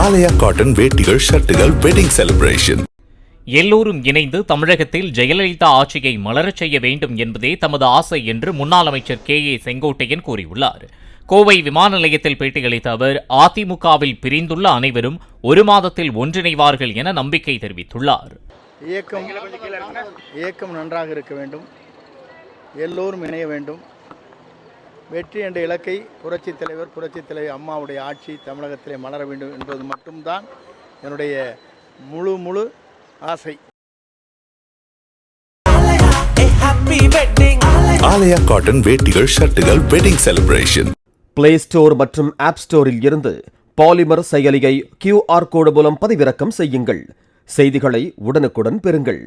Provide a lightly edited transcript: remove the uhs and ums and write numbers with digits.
ஆலயா cotton வேட்டிகள் ஷர்ட்டுகள் wedding celebration. எல்லோரும் இணைந்து தமிழகத்தில் ஜெயலலிதா ஆட்சியை மலரச் செய்ய வேண்டும் என்பதே தமது ஆசை என்று முன்னாள் அமைச்சர் KA செங்கோட்டையன் கூறியுள்ளார். கோவை விமான நிலையத்தில் பேட்டியளித்த அவர், அதிமுகவில் பிரிந்துள்ள அனைவரும் ஒரு மாதத்தில் ஒன்றிணைவார்கள் என நம்பிக்கை தெரிவித்துள்ளார். இயக்கம் நன்றாக இருக்க வேண்டும், எல்லோரும் இணைய வேண்டும். வெற்றி என்ற இலக்கை புரட்சித் தலைவர் அம்மாவுடைய ஆட்சி தமிழகத்திலே மலர வேண்டும் என்பது மட்டும்தான் என்னுடைய முழு ஆசை. ஆலயா காட்டன் வேட்டிகள் ஷர்ட்டுகள் வெட்டிங் செலிப்ரேஷன். பிளே ஸ்டோர் மற்றும் ஆப் ஸ்டோரில் இருந்து பாலிமர் செயலியை QR கோடு மூலம் பதிவிறக்கம் செய்யுங்கள். செய்திகளை உடனுக்குடன் பெறுங்கள்.